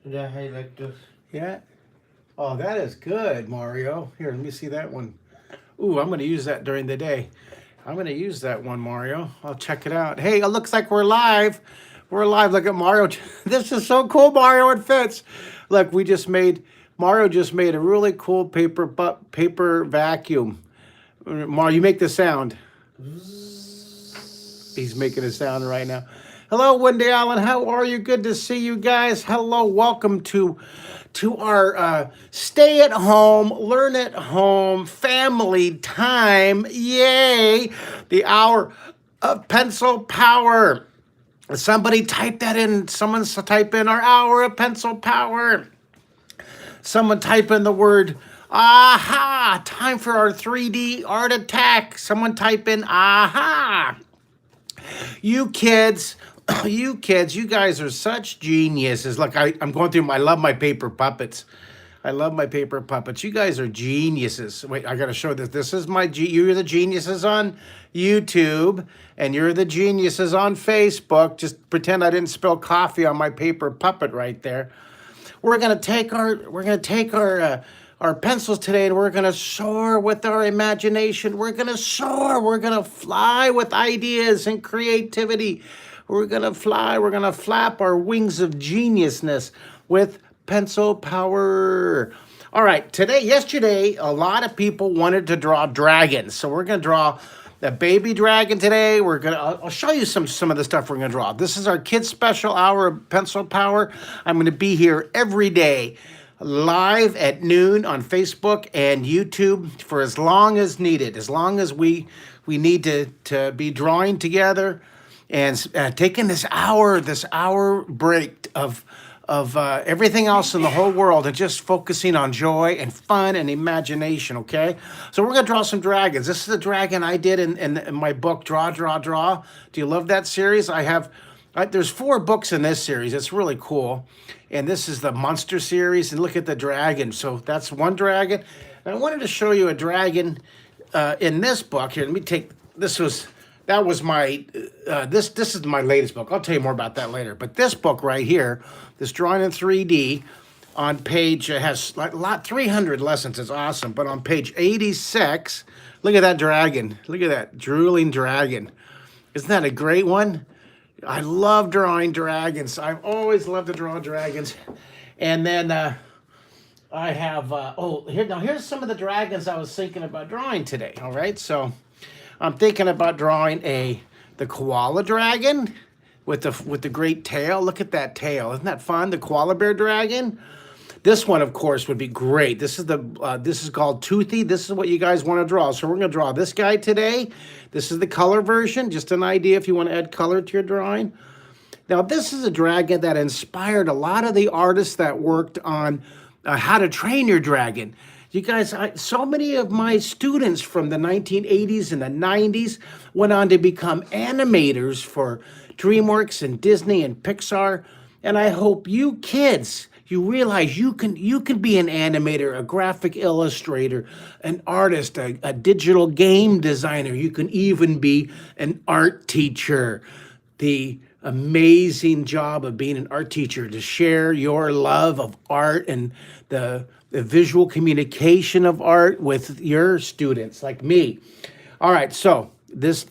Yeah, I like this. Yeah. Oh, that is good, Mario. Here, let me see that one. Ooh, I'm going to use that during the day. I'm going to use that one, Mario. I'll check it out. Hey, it looks like we're live. We're live. Look at Mario. This is so cool, Mario. It fits. Look, Mario just made a really cool paper vacuum. Mario, you make the sound. He's making a sound right now. Hello, Wendy Allen. How are you? Good to see you guys. Hello, welcome to our stay at home, learn at home, family time. Yay! The hour of pencil power. Somebody type that in. Someone type in our hour of pencil power. Someone type in the word aha. Time for our 3D art attack. Someone type in aha. You kids, you guys are such geniuses. Look, I'm going through. I love my paper puppets. I love my paper puppets. You guys are geniuses. Wait, I got to show this. This is you're the geniuses on YouTube, and you're the geniuses on Facebook. Just pretend I didn't spill coffee on my paper puppet right there. We're gonna take our pencils today, and we're gonna soar with our imagination. We're gonna soar. We're gonna fly with ideas and creativity. We're gonna fly. We're gonna flap our wings of geniusness with pencil power. All right, yesterday, a lot of people wanted to draw dragons, so we're gonna draw the baby dragon today. I'll show you some of the stuff we're gonna draw. This is our kids special hour of pencil power. I'm gonna be here every day, live at noon on Facebook and YouTube for as long as needed, as long as we need to be drawing together and taking this hour break of everything else in the whole world and just focusing on joy and fun and imagination, okay? So we're gonna draw some dragons. This is the dragon I did in my book, Draw, Draw, Draw. Do you love that series? There's 4 books in this series. It's really cool. And this is the monster series, and look at the dragon. So that's one dragon. And I wanted to show you a dragon in this book. Here, let me take, that was my, this is my latest book. I'll tell you more about that later. But this book right here, this drawing in 3D on page, has like 300 lessons. It's awesome. But on page 86, look at that dragon. Look at that drooling dragon. Isn't that a great one? I love drawing dragons. I've always loved to draw dragons. And then I have, here's some of the dragons I was thinking about drawing today. All right, so I'm thinking about drawing the koala dragon with the great tail. Look at that tail. Isn't that fun? The koala bear dragon. This one, of course, would be great. This is called Toothy. This is what you guys want to draw. So we're going to draw this guy today. This is the color version. Just an idea if you want to add color to your drawing. Now, this is a dragon that inspired a lot of the artists that worked on How to Train Your Dragon. You guys, so many of my students from the 1980s and the 90s went on to become animators for DreamWorks and Disney and Pixar. And I hope you kids, you realize you can be an animator, a graphic illustrator, an artist, a digital game designer. You can even be an art teacher. The amazing job of being an art teacher, to share your love of art and the visual communication of art with your students like me. All right, so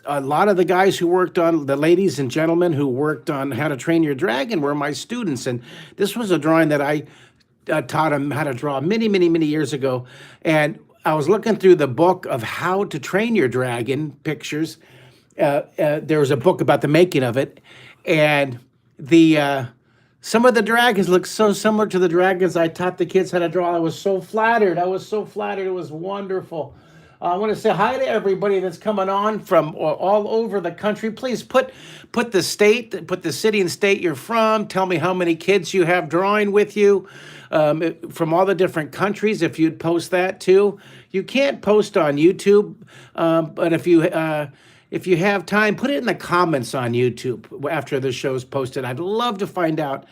a lot of the guys who worked on, the ladies and gentlemen who worked on How to Train Your Dragon were my students, and this was a drawing that I taught them how to draw many, many, many years ago. And I was looking through the book of How to Train Your Dragon pictures. There was a book about the making of it, and some of the dragons look so similar to the dragons I taught the kids how to draw. I was so flattered. It was wonderful. I want to say hi to everybody that's coming on from all over the country. Please put the city and state you're from. Tell me how many kids you have drawing with you from all the different countries. If you'd post that too. You can't post on YouTube, but if you have time, put it in the comments on YouTube after the show's posted. I'd love to find out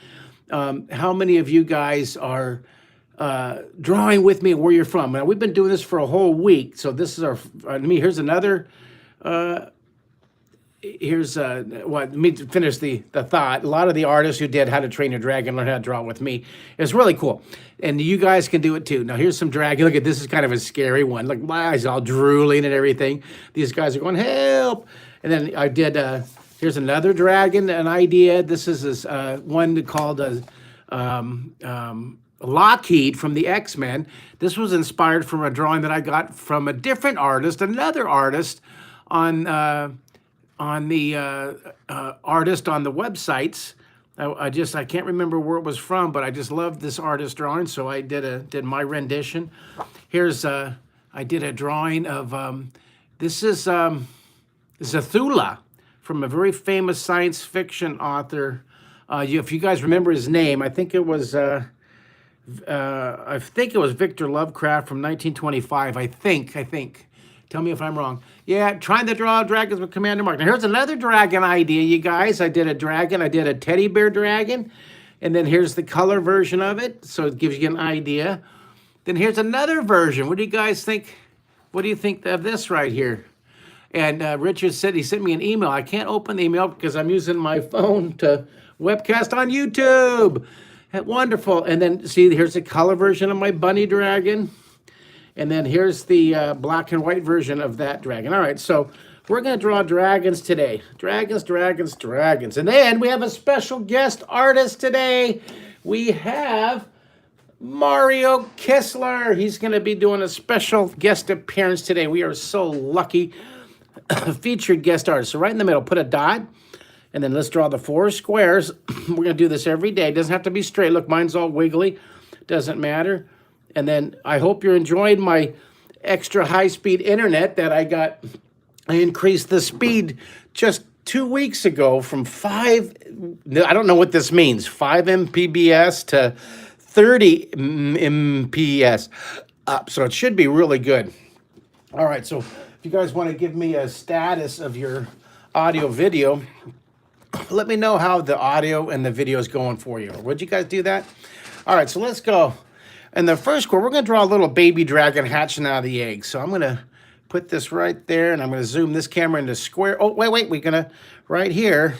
how many of you guys are drawing with me and where you're from. Now, we've been doing this for a whole week, so this is here's another here's what, let me finish the thought. A lot of the artists who did How to Train Your Dragon learn how to draw with me. It's really cool, and you guys can do it too. Now here's some dragon. Look at this, is kind of a scary one. Look, my eyes all drooling and everything. These guys are going help. And then I did here's another dragon, an idea. This is this one called Lockheed from the X-Men. This was inspired from a drawing that I got from a different artist, another artist on the artist on the websites. I can't remember where it was from, but I just loved this artist drawing, so I did my rendition. Here's I did a drawing of this is Zathula from a very famous science fiction author. If you guys remember his name, I think it was Victor Lovecraft from 1925. I think. Tell me if I'm wrong. Yeah, trying to draw dragons with Commander Mark. Now here's another dragon idea, you guys. I did a dragon. I did a teddy bear dragon. And then here's the color version of it. So it gives you an idea. Then here's another version. What do you guys think? What do you think of this right here? And Richard said, he sent me an email. I can't open the email because I'm using my phone to webcast on YouTube. Wonderful. And then see, here's the color version of my bunny dragon. And then here's the black and white version of that dragon. All right, so we're going to draw dragons today. Dragons. And then we have a special guest artist today. We have Mario Kistler. He's going to be doing a special guest appearance today. We are so lucky. Featured guest artist. So right in the middle, put a dot. And then let's draw the 4 squares. We're going to do this every day. It doesn't have to be straight. Look, mine's all wiggly. Doesn't matter. And then I hope you're enjoying my extra high-speed internet that I got. I increased the speed just 2 weeks ago from 5, I don't know what this means, 5 Mbps to 30 Mbps. So it should be really good. All right, so if you guys want to give me a status of your audio video, let me know how the audio and the video is going for you. Would you guys do that? All right, so let's go. In the first square, we're going to draw a little baby dragon hatching out of the egg. So I'm going to put this right there, and I'm going to zoom this camera into square. Oh, wait. We're going to, right here,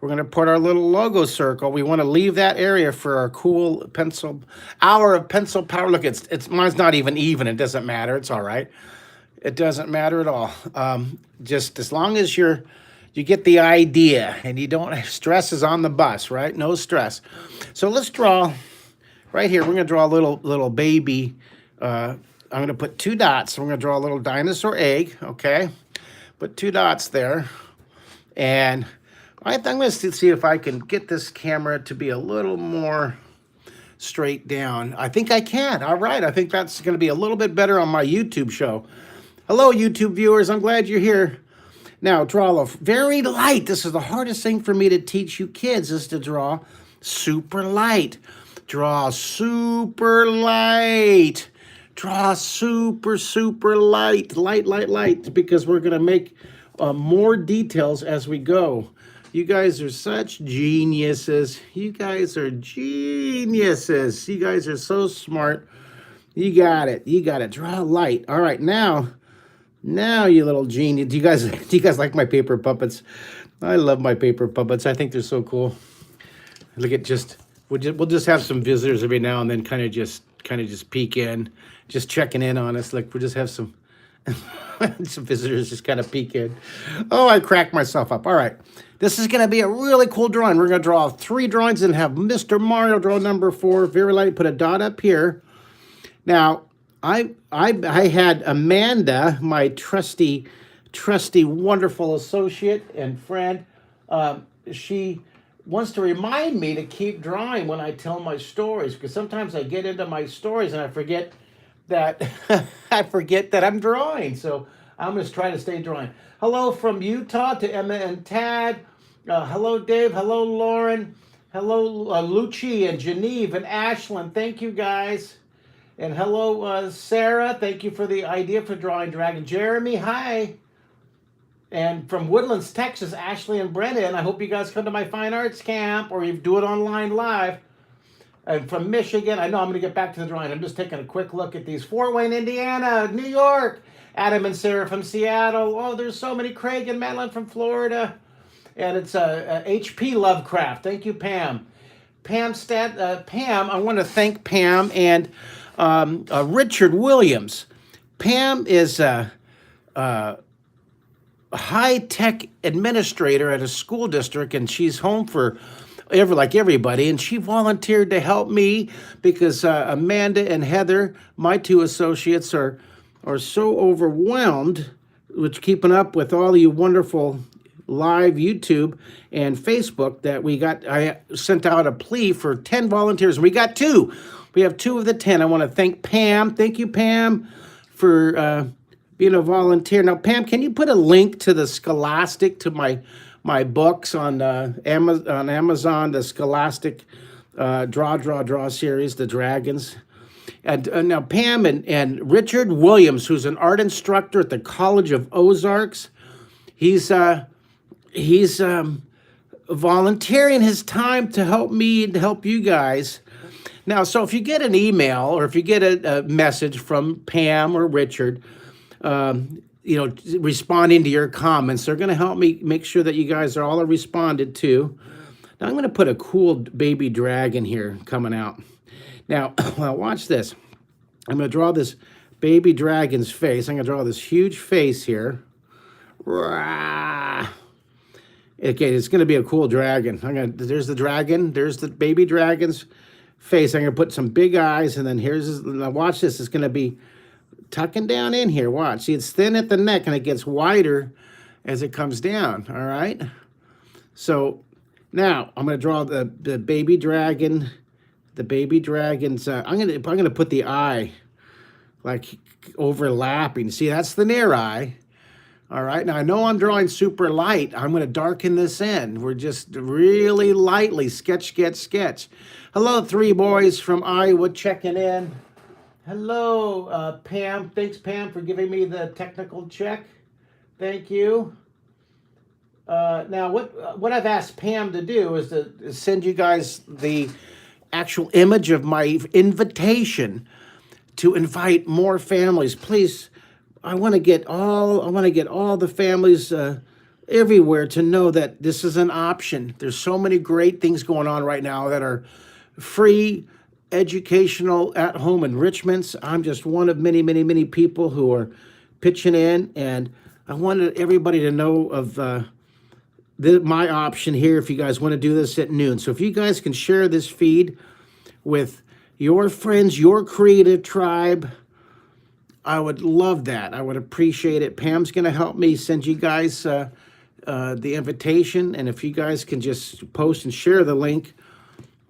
we're going to put our little logo circle. We want to leave that area for our cool pencil, hour of pencil power. Look, it's mine's not even. It doesn't matter. It's all right. It doesn't matter at all. Just as long as you get the idea and you don't, stress is on the bus, right? No stress. So let's draw. Right here, we're going to draw a little baby. I'm going to put 2 dots. We're going to draw a little dinosaur egg, okay? Put 2 dots there. And I'm going to see if I can get this camera to be a little more straight down. I think I can. All right, I think that's going to be a little bit better on my YouTube show. Hello, YouTube viewers. I'm glad you're here. Now, draw a very light. This is the hardest thing for me to teach you kids, is to draw super light. Draw super light. Draw super light. Light, because we're going to make more details as we go. You guys are such geniuses. You guys are geniuses. You guys are so smart. You got it. Draw light. All right, now, you little genius. Do you guys like my paper puppets? I love my paper puppets. I think they're so cool. Look at we'll just have some visitors every now and then, kind of just peek in, just checking in on us. Like we'll just have some some visitors just kind of peek in. Oh, I cracked myself up. All right, this is going to be a really cool drawing. We're going to draw 3 drawings and have Mr. Mario draw number 4. Very light. Put a dot up here. Now, I had Amanda, my trusty, wonderful associate and friend. She wants to remind me to keep drawing when I tell my stories, because sometimes I get into my stories and I forget that I'm drawing. So I'm going to try to stay drawing. Hello from Utah to Emma and Tad. Hello, Dave. Hello, Lauren. Hello, Lucci and Geneve and Ashlyn. Thank you, guys. And hello, Sarah. Thank you for the idea for drawing dragon. Jeremy, hi. And from Woodlands, Texas, Ashley and Brennan. I hope you guys come to my fine arts camp, or you do it online live. And from Michigan. I know I'm going to get back to the drawing. I'm just taking a quick look at these. Fort Wayne, Indiana, New York. Adam and Sarah from Seattle. Oh, there's so many. Craig and Madeline from Florida. And it's H.P. Lovecraft. Thank you, Pam. Pam, I want to thank Pam and Richard Williams. Pam is a high-tech administrator at a school district, and she's home for like everybody, and she volunteered to help me because Amanda and Heather, my two associates, are so overwhelmed with keeping up with all you wonderful live YouTube and Facebook that I sent out a plea for 10 volunteers, and we got 2. We have 2 of the 10. I want to thank Pam. Thank you, Pam, for being a volunteer. Now, Pam, can you put a link to the Scholastic, to my books on Amazon, the Scholastic Draw series, the Dragons? And now Pam and Richard Williams, who's an art instructor at the College of Ozarks, he's volunteering his time to help me and to help you guys. Now, so if you get an email or if you get a message from Pam or Richard, responding to your comments, they're going to help me make sure that you guys are all responded to. Now, I'm going to put a cool baby dragon here coming out. Now, watch this. I'm going to draw this baby dragon's face. I'm going to draw this huge face here. Okay, it's going to be a cool dragon. There's the dragon. There's the baby dragon's face. I'm going to put some big eyes, and then now watch this. It's going to be tucking down in here. Watch. See, it's thin at the neck, and it gets wider as it comes down. All right? So now I'm going to draw the baby dragon. The baby dragon's, I'm gonna put the eye like overlapping. See, that's the near eye. All right, now I know I'm drawing super light. I'm gonna darken this in. We're just really lightly sketch. Hello, 3 boys from Iowa checking in. Hello, Pam. Thanks, Pam, for giving me the technical check. Thank you. Now, what I've asked Pam to do is to send you guys the actual image of my invitation to invite more families. Please, I want to get all the families everywhere to know that this is an option. There's so many great things going on right now that are free educational at-home enrichments. I'm just one of many people who are pitching in, and I wanted everybody to know of my option here if you guys want to do this at noon. So if you guys can share this feed with your friends, your creative tribe, I would love that. I would appreciate it. Pam's going to help me send you guys the invitation, and if you guys can just post and share the link.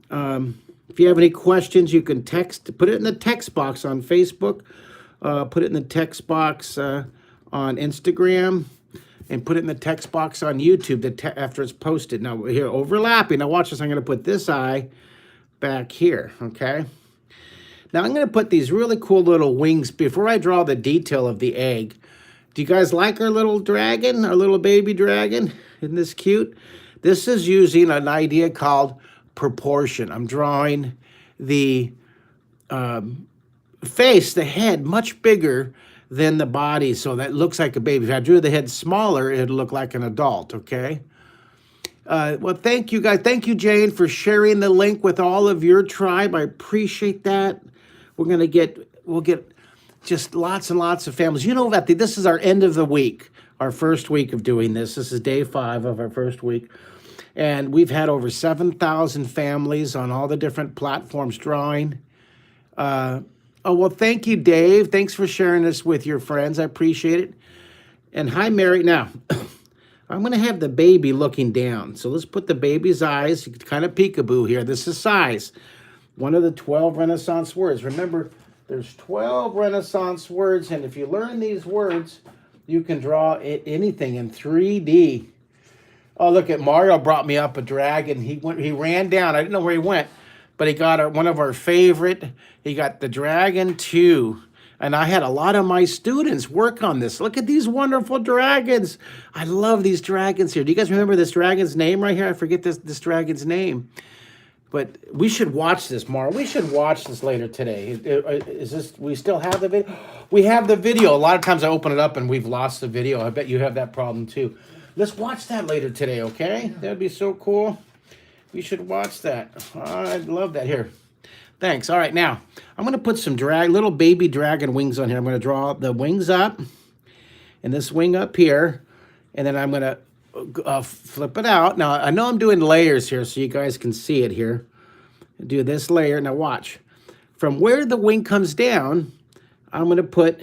If you have any questions, you can put it in the text box on Facebook, put it in the text box on Instagram, and put it in the text box on YouTube after it's posted. Now, here, overlapping. Now, watch this. I'm going to put this eye back here, okay? Now, I'm going to put these really cool little wings before I draw the detail of the egg. Do you guys like our little dragon, our little baby dragon? Isn't this cute? This is using an idea called proportion. I'm drawing the face, the head, much bigger than the body, so that looks like a baby. If I drew the head smaller, it'd look like an adult, okay? Well, thank you, guys. Thank you, Jane, for sharing the link with all of your tribe. I appreciate that. We'll get just lots and lots of families. You know, this is our end of the week, our first week of doing this. This is day 5 of our first week. And we've had over 7,000 families on all the different platforms drawing. Oh, well, thank you, Dave. Thanks for sharing this with your friends. I appreciate it. And hi, Mary. Now, I'm going to have the baby looking down. So let's put the baby's eyes, kind of peekaboo here. This is size. One of the 12 Renaissance words. Remember, there's 12 Renaissance words, and if you learn these words, you can draw anything in 3D. Oh, look at Mario brought me up a dragon. He ran down. I didn't know where he went, but he got one of our favorite. He got the Dragon 2. And I had a lot of my students work on this. Look at these wonderful dragons. I love these dragons here. Do you guys remember this dragon's name right here? I forget this dragon's name. But we should watch this, Mara. We should watch this later today. Is this? We still have the video? We have the video. A lot of times I open it up and we've lost the video. I bet you have that problem too. Let's watch that later today, okay? That'd be so cool. We should watch that. I'd love that. Here. Thanks. All right, now I'm going to put some little baby dragon wings on here. I'm going to draw the wings up and this wing up here, and then I'm going to flip it out. Now, I know I'm doing layers here so you guys can see it here. Do this layer. Now, watch. From where the wing comes down, I'm going to put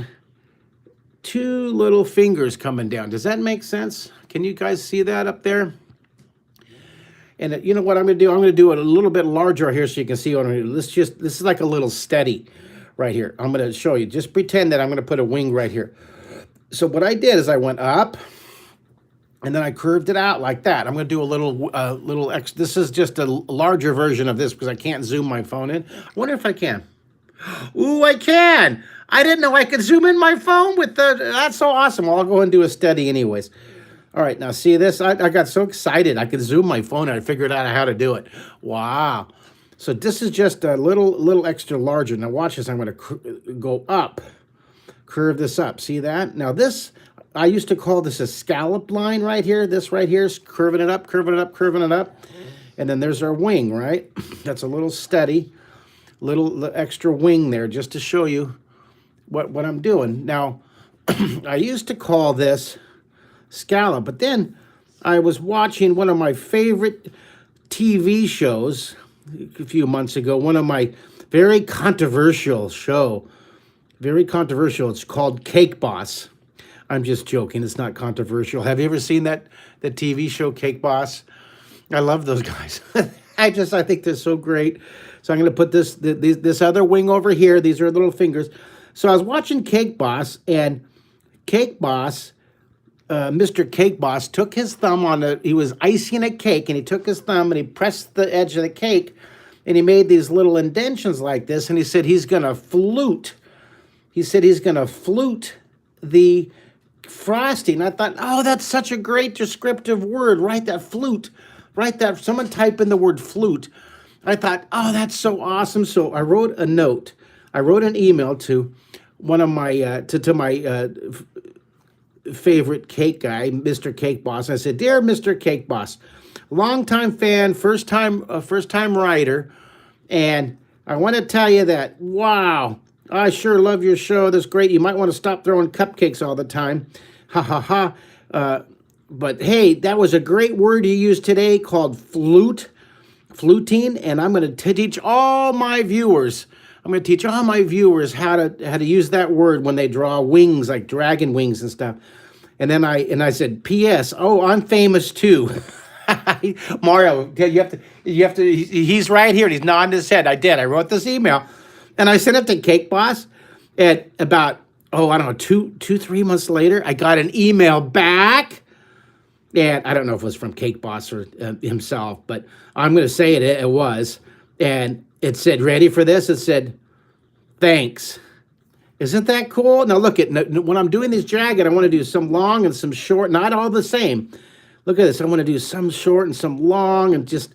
2 little fingers coming down. Does that make sense? Can you guys see that up there? And you know what I'm going to do? I'm going to do it a little bit larger here so you can see what I'm going to do. This is like a little steady right here. I'm going to show you. Just pretend that I'm going to put a wing right here. So what I did is I went up, and then I curved it out like that. I'm going to do a little extra. This is just a larger version of this because I can't zoom my phone in. I wonder if I can. Ooh, I can. I didn't know I could zoom in my phone with the. That's so awesome. Well, I'll go and do a steady anyways. All right, now see this? I got so excited. I could zoom my phone and I figured out how to do it. Wow. So this is just a little extra larger. Now watch this. I'm going to go up, curve this up. See that? Now this, I used to call this a scallop line right here. This right here is curving it up, curving it up, curving it up. And then there's our wing, right? That's a little steady, little extra wing there just to show you what I'm doing. Now, I used to call this scallop, but then I was watching one of my favorite TV shows a few months ago, one of my very controversial show, very controversial. It's called Cake Boss. I'm just joking. It's not controversial. Have you ever seen the TV show Cake Boss? I love those guys. I think they're so great. So I'm going to put this other wing over here. These are little fingers. So I was watching Cake Boss, and Cake Boss, Mr. Cake Boss took his thumb he was icing a cake, and he took his thumb and he pressed the edge of the cake, and he made these little indentions like this, and he said he's going to flute. He said he's going to flute the frosting. I thought, oh, that's such a great descriptive word. Write that flute. Write that. Someone type in the word flute. I thought, oh, that's so awesome. So I wrote a note. I wrote an email to one of my my favorite cake guy, Mr. Cake Boss. I said, "Dear Mr. Cake Boss, longtime fan, first time writer, and I want to tell you that, wow, I sure love your show. That's great. You might want to stop throwing cupcakes all the time. Ha ha ha. But hey, that was a great word you used today called fluting, and I'm going to teach all my viewers. I'm going to teach all my viewers how to use that word when they draw wings, like dragon wings and stuff." And then I said, "P.S. Oh, I'm famous too." Mario, you have to. He's right here. He's nodding his head. I did. I wrote this email, and I sent it to Cake Boss. At about I don't know 3 months later, I got an email back, and I don't know if it was from Cake Boss or himself, but I'm going to say it was, and it said, "Ready for this?" It said, "Thanks." Isn't that cool? Now look at when I'm doing these dragon, I want to do some long and some short, not all the same. Look at this. I want to do some short and some long, and just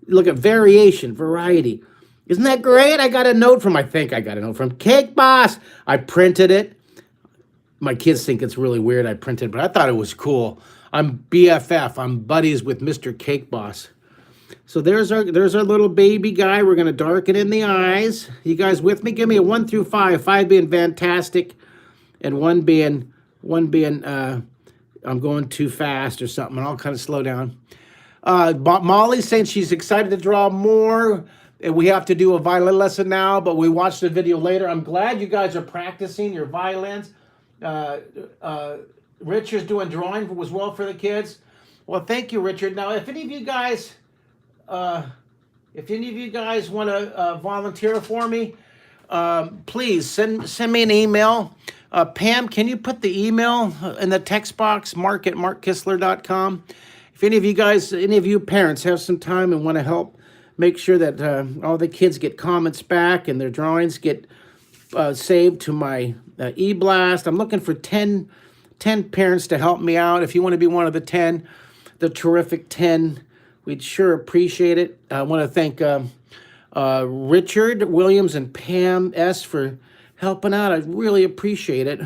look at variation, variety. Isn't that great? I got a note from Cake Boss. I printed it. My kids think it's really weird I printed, but I thought it was cool. I'm BFF. I'm buddies with Mr. Cake Boss. So there's our little baby guy. We're going to darken in the eyes. You guys with me? Give me a 1 through 5. 5 being fantastic, and 1 being I'm going too fast or something, and I'll kind of slow down. Molly's saying she's excited to draw more. We have to do a violin lesson now, but we watched the video later. I'm glad you guys are practicing your violins. Richard's doing drawing as well for the kids. Well, thank you, Richard. Now, if any of you guys want to volunteer for me, please send me an email. Pam, can you put the email in the text box, mark@markkistler.com? If any of you parents have some time and want to help make sure that all the kids get comments back and their drawings get saved to my e-blast. I'm looking for 10 parents to help me out. If you want to be one of the 10, the terrific 10, We'd sure appreciate it. I want to thank Richard Williams and Pam S. for helping out. I really appreciate it.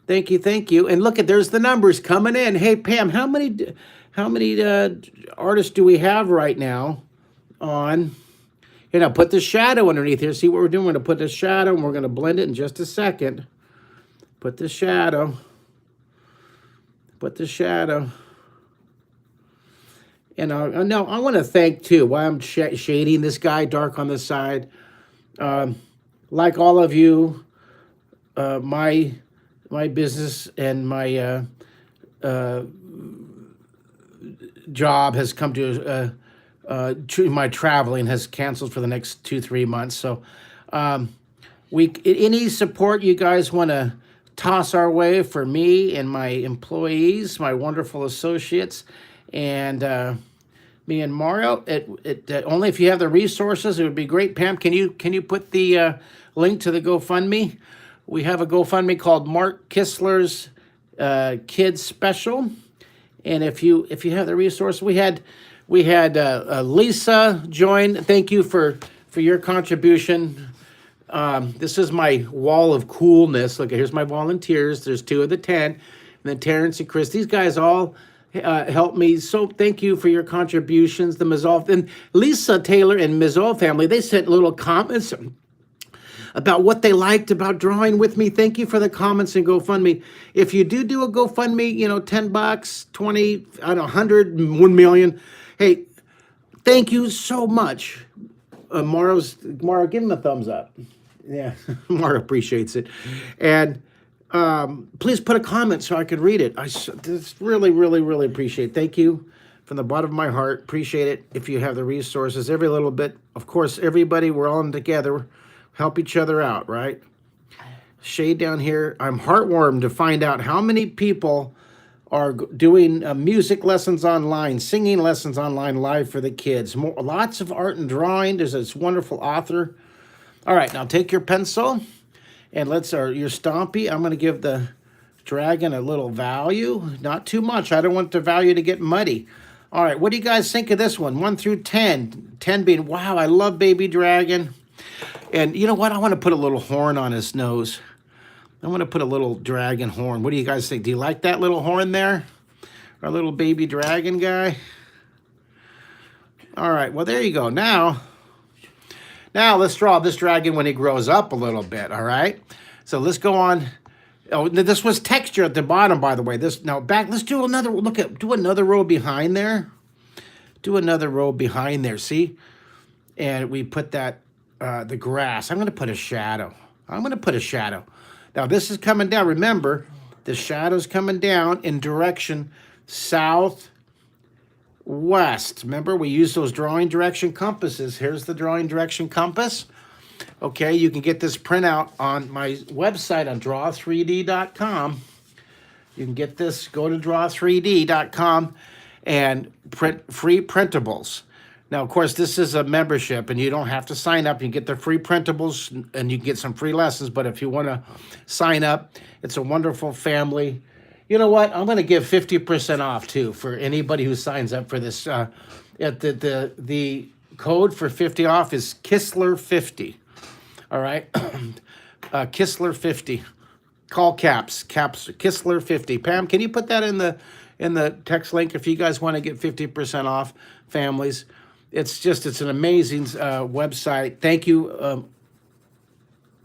Thank you, thank you. And look at, there's the numbers coming in. Hey, Pam, how many artists do we have right now on? You know, put the shadow underneath here. See what we're doing? We're going to put the shadow, and we're going to blend it in just a second. Put the shadow. Put the shadow. And no, I want to thank, too, while I'm shading this guy dark on the side. Like all of you, my business and my job has come to my traveling has canceled for the next 2-3 months. So any support you guys want to toss our way for me and my employees, my wonderful associates, and me and Mario, only if you have the resources, it would be great. Pam, can you put the link to the GoFundMe? We have a GoFundMe called Mark Kistler's Kids Special, and if you have the resource, we had Lisa join. Thank you for your contribution. This is my wall of coolness. Look, here's my volunteers. There's 2 of the 10, and then Terrence and Chris. These guys all helped me. So thank you for your contributions. The Mazal and Lisa Taylor and Mazal family, they sent little comments about what they liked about drawing with me. Thank you for the comments and GoFundMe. If you do a GoFundMe, you know, $10, 20, I don't know, 100, 1 million. Hey, thank you so much. Mara, give him a thumbs up. Yeah, Mara appreciates it. And please put a comment so I could read it. I just really, really, really appreciate it. Thank you from the bottom of my heart. Appreciate it if you have the resources. Every little bit. Of course, everybody, we're all in together. Help each other out, right? Shade down here. I'm heartwarmed to find out how many people are doing music lessons online, singing lessons online live for the kids. Lots of art and drawing. There's this wonderful author. All right, now take your pencil and your Stompy. I'm going to give the dragon a little value. Not too much. I don't want the value to get muddy. All right, what do you guys think of this one? 1 through 10. 10 being, wow, I love Baby Dragon. And you know what? I want to put a little horn on his nose. I want to put a little dragon horn. What do you guys think? Do you like that little horn there? Our little baby dragon guy? All right, well, there you go. Now let's draw this dragon when he grows up a little bit, all right? So let's go on. Oh, this was texture at the bottom, by the way. Let's do another row behind there. Do another row behind there, see? And we put that, the grass. I'm going to put a shadow. Now, this is coming down. Remember, the shadow's coming down in direction southwest. Remember, we use those drawing direction compasses. Here's the drawing direction compass. Okay, you can get this printout on my website on draw3d.com. You can get this, go to draw3d.com and print free printables. Now, of course, this is a membership, and you don't have to sign up. You get the free printables, and you get some free lessons. But if you want to sign up, it's a wonderful family. You know what? I'm going to give 50% off, too, for anybody who signs up for this. The code for 50 off is Kistler50. All right? Kistler50. Call caps, Kistler50. Pam, can you put that in the text link if you guys want to get 50% off, families? It's an amazing website. Thank you.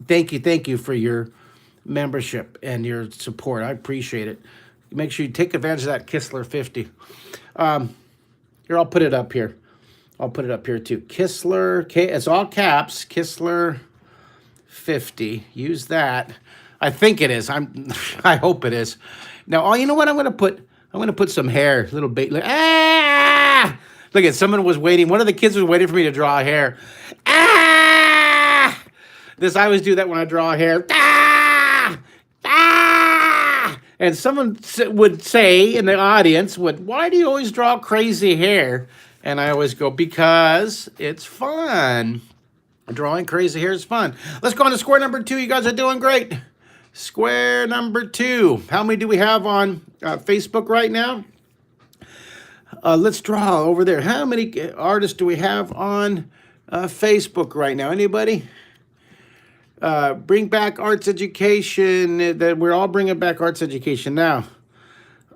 Thank you for your membership and your support. I appreciate it. Make sure you take advantage of that Kistler50. Here, I'll put it up here. I'll put it up here too. Kistler, it's all caps, Kistler50. Use that. I think it is. I hope it is. Now, you know what I'm going to put? I'm going to put some hair, little bait. Look at, someone was waiting. One of the kids was waiting for me to draw a hair. I always do that when I draw a hair. And someone would say in the audience, why do you always draw crazy hair? And I always go, because it's fun. Drawing crazy hair is fun. Let's go on to square number 2. You guys are doing great. Square number 2. How many do we have on Facebook right now? Let's draw over there. How many artists do we have on Facebook right now? Anybody? Bring back arts education. That we're all bringing back arts education now.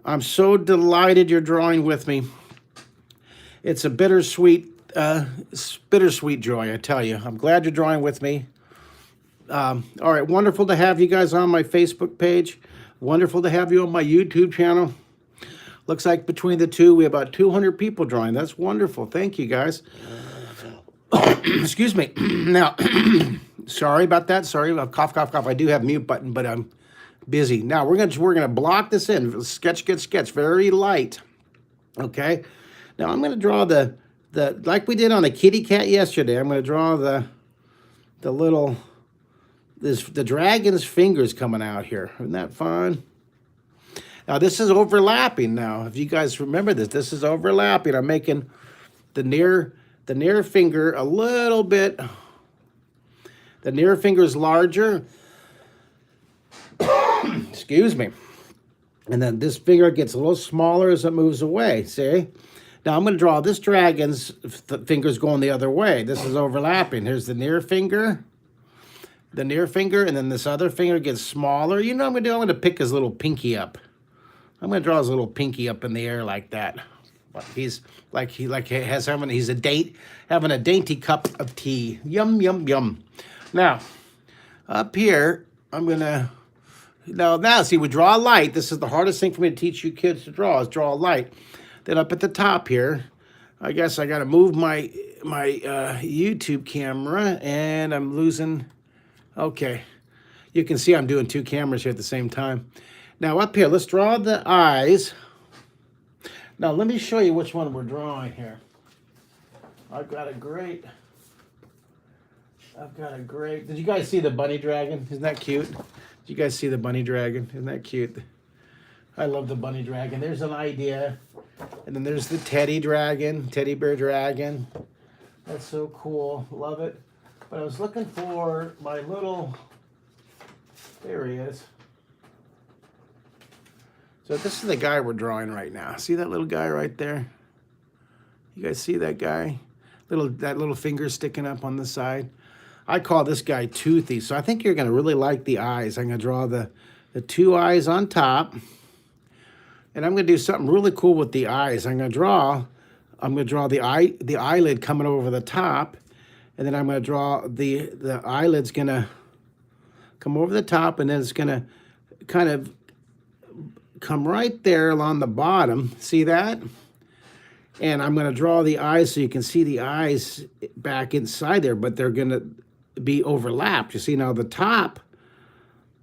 I'm so delighted you're drawing with me. It's a bittersweet joy, I tell you. I'm glad you're drawing with me. All right, wonderful to have you guys on my Facebook page. Wonderful to have you on my YouTube channel. Looks like between the two, we have about 200 people drawing. That's wonderful. Thank you, guys. Excuse me. Now, sorry about that. Sorry about cough, cough, cough. I do have mute button, but I'm busy. Now we're gonna block this in. Sketch, very light. Okay. Now I'm gonna draw the like we did on the kitty cat yesterday. I'm gonna draw the little the dragon's fingers coming out here. Isn't that fun? Now this is overlapping. Now, if you guys remember this is overlapping. I'm making the near finger a little bit. The near finger is larger. Excuse me. And then this finger gets a little smaller as it moves away. See? Now I'm going to draw this dragon's fingers going the other way. This is overlapping. Here's the near finger. The near finger, and then this other finger gets smaller. You know what I'm going to do? I'm going to pick his little pinky up. I'm going to draw his little pinky up in the air like that. He's having a dainty cup of tea. Yum, yum, yum. Now, up here, I'm going to... Now, see, we draw a light. This is the hardest thing for me to teach you kids to draw, is draw a light. Then up at the top here, I guess I got to move my YouTube camera, and I'm losing... Okay. You can see I'm doing two cameras here at the same time. Now, up here, let's draw the eyes. Now, let me show you which one we're drawing here. I've got a great... Did you guys see the bunny dragon? Isn't that cute? Did you guys see the bunny dragon? Isn't that cute? I love the bunny dragon. There's an idea. And then there's the teddy bear dragon. That's so cool. Love it. But I was looking for my little... There he is. So this is the guy we're drawing right now. See that little guy right there? You guys see that guy? That little finger sticking up on the side. I call this guy Toothy. So I think you're going to really like the eyes. I'm going to draw the two eyes on top. And I'm going to do something really cool with the eyes. I'm going to draw the eyelid coming over the top. And then I'm going to draw the eyelid's going to come over the top, and then it's going to kind of come right there along the bottom. See that? And I'm going to draw the eyes so you can see the eyes back inside there, but they're going to be overlapped. You see now the top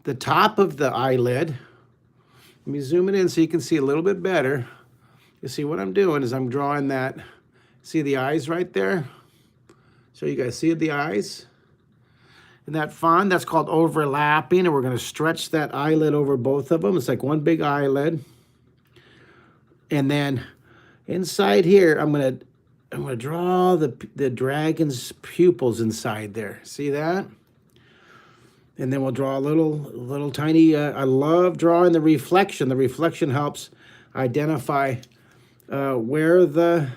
of the eyelid. Let me zoom it in so you can see a little bit better. You see what I'm doing is I'm drawing that. See the eyes right there? So you guys see the eyes? And that fun, that's called overlapping, and we're going to stretch that eyelid over both of them. It's like one big eyelid. And then inside here, I'm going to draw the dragon's pupils inside there. See that? And then we'll draw a little tiny, I love drawing the reflection. The reflection helps identify where the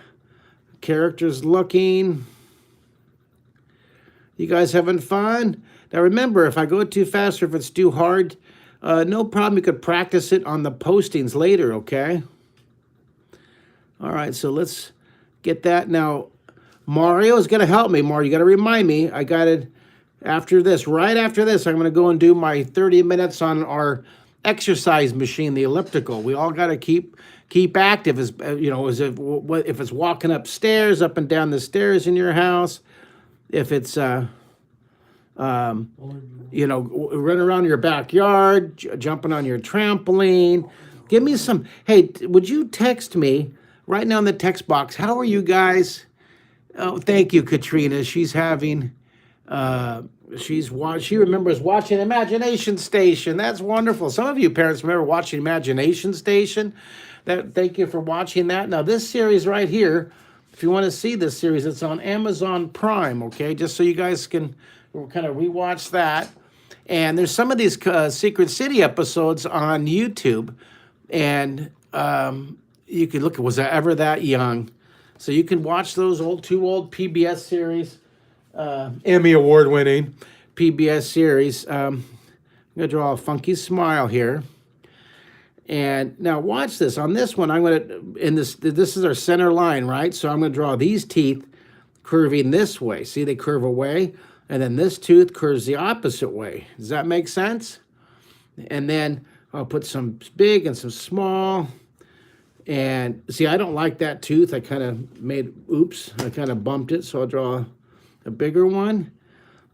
character's looking. You guys having fun? Now remember, if I go too fast or if it's too hard, no problem. You could practice it on the postings later, okay? All right, so let's get that. Now, Mario is going to help me. Mario, you got to remind me. I got it after this. Right after this, I'm going to go and do my 30 minutes on our exercise machine, the elliptical. We all got to keep active. As you know, if it's walking upstairs, up and down the stairs in your house. If it's, running around your backyard, jumping on your trampoline. Give me some, hey, would you text me right now in the text box, how are you guys? Oh, thank you, Katrina. She's having, she remembers watching Imagination Station. That's wonderful. Some of you parents remember watching Imagination Station. Thank you for watching that. Now, this series right here, if you want to see this series, it's on Amazon Prime, okay? Just so you guys can kind of rewatch that. And there's some of these Secret City episodes on YouTube. And you could look at, was I ever that young? So you can watch those two old PBS series, Emmy Award winning PBS series. I'm going to draw a funky smile here. And now watch this. On this one, I'm going to, this is our center line, right? So I'm going to draw these teeth curving this way. See, they curve away. And then this tooth curves the opposite way. Does that make sense? And then I'll put some big and some small. And see, I don't like that tooth. I kind of made, oops, I kind of bumped it. So I'll draw a bigger one.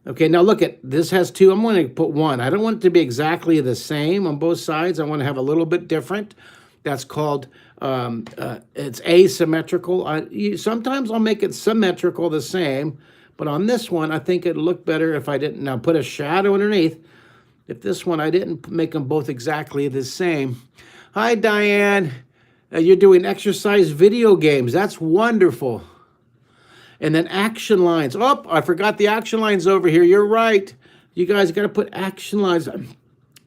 Okay, now look at, this has two. I'm going to put one. I don't want it to be exactly the same on both sides. I want to have a little bit different. That's called, it's asymmetrical. Sometimes I'll make it symmetrical, the same. But on this one, I think it'd look better if I didn't now put a shadow underneath. If this one, I didn't make them both exactly the same. Hi, Diane. You're doing exercise video games. That's wonderful. And then action lines. Oh, I forgot the action lines over here. You're right. You guys got to put action lines.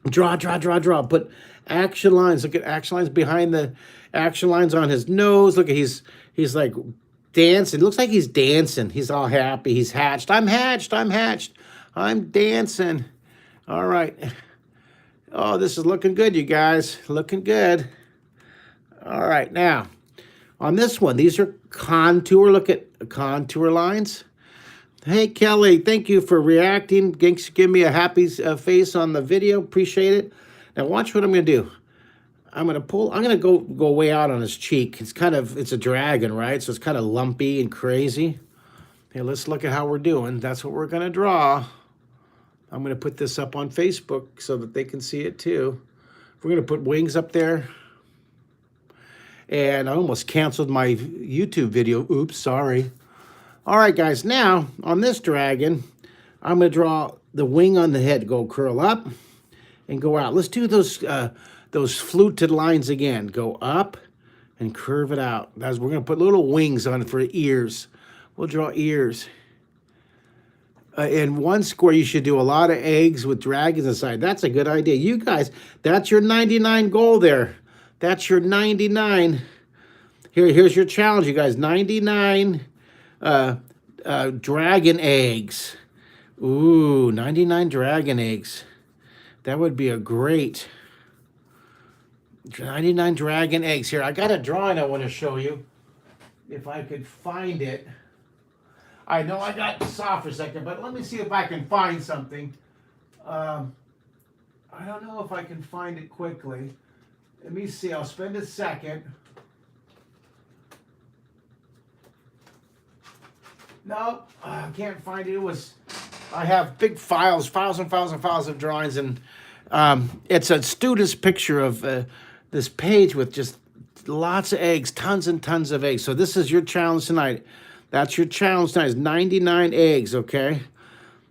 Draw. Put action lines. Look at action lines behind the action lines on his nose. Look at he's like dancing. It looks like he's dancing. He's all happy. He's hatched. I'm hatched. I'm dancing. All right. Oh, this is looking good, you guys. Looking good. All right, now, on this one, these are contour. Look at contour lines. Hey, Kelly, thank you for reacting. Give me a happy face on the video. Appreciate it. Now, watch what I'm going to do. I'm going to go way out on his cheek. It's a dragon, right? So it's kind of lumpy and crazy. Okay, let's look at how we're doing. That's what we're going to draw. I'm going to put this up on Facebook so that they can see it too. We're going to put wings up there. And I almost canceled my YouTube video. Oops, sorry. All right, guys. Now, on this dragon, I'm going to draw the wing on the head. Go curl up and go out. Let's do those fluted lines again. Go up and curve it out. We're going to put little wings on it for ears. We'll draw ears. In one square, you should do a lot of eggs with dragons inside. That's a good idea. You guys, that's your 99 goal there. That's your 99. Here's your challenge, you guys. 99 dragon eggs. Ooh, 99 dragon eggs. That would be a great 99 dragon eggs. Here, I got a drawing I want to show you. If I could find it. I know I got soft for a second, but let me see if I can find something. I don't know if I can find it quickly. Let me see. I'll spend a second. No, I can't find it. I have big files and files of drawings, and it's a student's picture of this page with just lots of eggs, tons and tons of eggs. So this is your challenge tonight. That's your challenge tonight. Is 99 eggs, okay?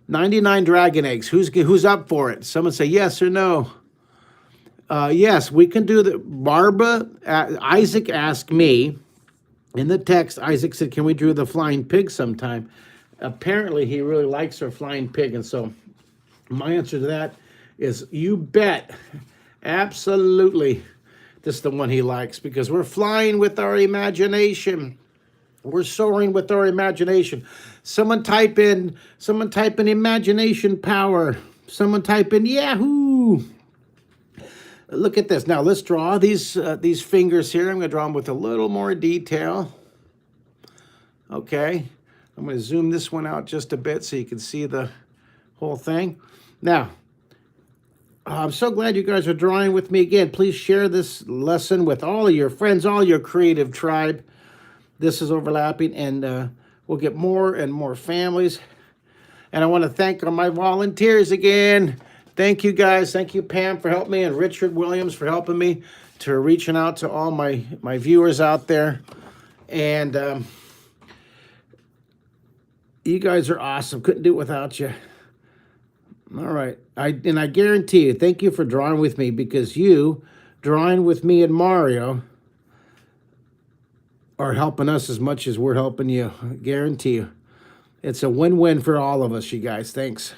99 dragon eggs. Who's up for it? Someone say yes or no. Yes, we can do the. Isaac asked me in the text. Isaac said, "Can we do the flying pig sometime?" Apparently, he really likes our flying pig, and so my answer to that is, you bet, absolutely. This is the one he likes because we're flying with our imagination. We're soaring with our imagination. Someone type in imagination power. Someone type in Yahoo. Look at this. Now let's draw these fingers here. I'm going to draw them with a little more detail. Okay. I'm going to zoom this one out just a bit so you can see the whole thing. Now, I'm so glad you guys are drawing with me again. Please share this lesson with all of your friends, all your creative tribe. This is overlapping, and we'll get more and more families. And I want to thank my volunteers again. Thank you, guys. Thank you, Pam, for helping me, and Richard Williams for helping me, to reaching out to all my viewers out there. And you guys are awesome. Couldn't do it without you. All right. I guarantee you, thank you for drawing with me, because you drawing with me and Mario are helping us as much as we're helping you. I guarantee you. It's a win-win for all of us, you guys. Thanks.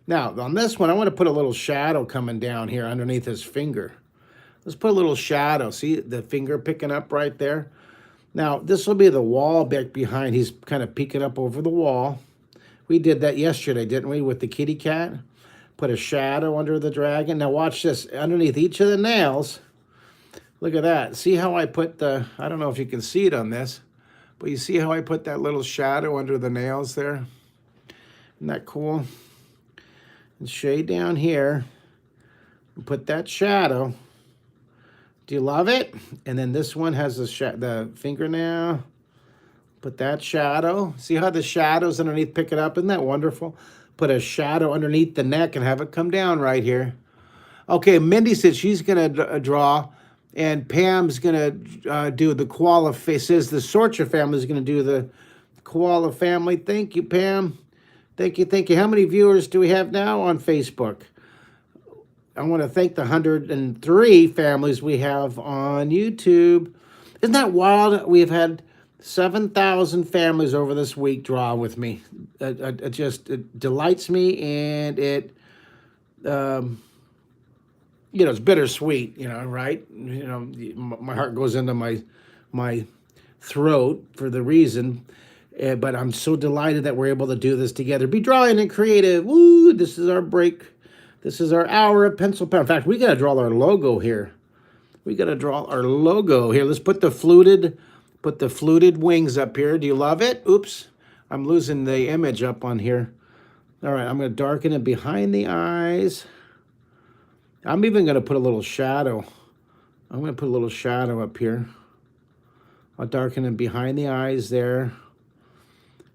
Now, on this one, I want to put a little shadow coming down here underneath his finger. Let's put a little shadow. See the finger picking up right there? Now, this will be the wall back behind. He's kind of peeking up over the wall. We did that yesterday, didn't we, with the kitty cat? Put a shadow under the dragon. Now watch this. Underneath each of the nails, look at that. See how I put the, I don't know if you can see it on this, but you see how I put that little shadow under the nails there? Isn't that cool? And shade down here. And put that shadow. Do you love it? And then this one has the fingernail. Put that shadow. See how the shadows underneath pick it up? Isn't that wonderful? Put a shadow underneath the neck and have it come down right here. Okay, Mindy said she's going to draw, and Pam's going to do the koala faces. The Sorcha family is going to do the koala family. Thank you, Pam. Thank you, thank you. How many viewers do we have now on Facebook? I want to thank the 103 families we have on YouTube. Isn't that wild? We've had 7,000 families over this week draw with me. It delights me, and it, it's bittersweet, right? My heart goes into my throat for the reason, but I'm so delighted that we're able to do this together. Be drawing and creative. Woo! This is our break. This is our hour of pencil power. In fact, we got to draw our logo here. Let's put the fluted wings up here. Do you love it? Oops, I'm losing the image up on here. All right, I'm going to darken it behind the eyes. I'm even going to put a little shadow. I'm going to put a little shadow up here. I'll darken it behind the eyes there.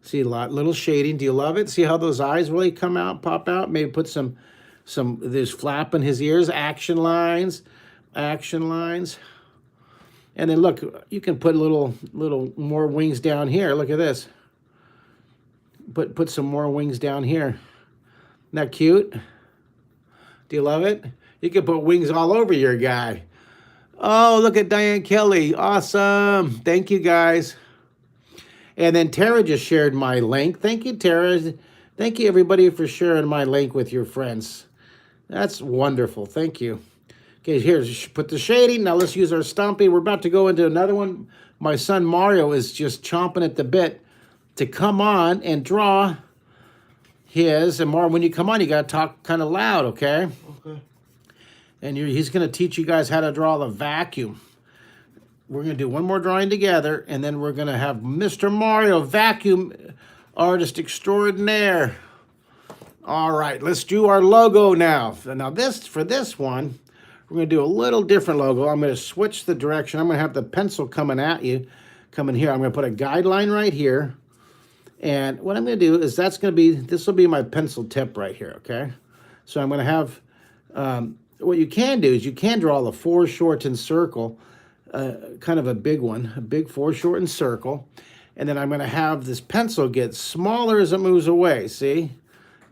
See a little shading. Do you love it? See how those eyes really come out, pop out? Maybe put some there's flap in his ears, action lines. And then look, you can put little more wings down here. Look at this. Put some more wings down here. Isn't that cute? Do you love it? You can put wings all over your guy. Oh, look at Diane Kelly. Awesome. Thank you, guys. And then Tara just shared my link. Thank you, Tara. Thank you, everybody, for sharing my link with your friends. That's wonderful. Thank you. Okay, here's put the shading. Now let's use our Stompy. We're about to go into another one. My son Mario is just chomping at the bit to come on and draw his. And Mario, when you come on, you got to talk kind of loud, okay? Okay. And he's going to teach you guys how to draw the vacuum. We're going to do one more drawing together, and then we're going to have Mr. Mario, vacuum artist extraordinaire. All right, let's do our logo now. Now for this one, we're going to do a little different logo. I'm going to switch the direction. I'm going to have the pencil coming at you, coming here. I'm going to put a guideline right here. And what I'm going to do is this will be my pencil tip right here, okay? So I'm going to have, what you can do is you can draw the foreshortened circle, kind of a big one, a big foreshortened circle. And then I'm going to have this pencil get smaller as it moves away, see?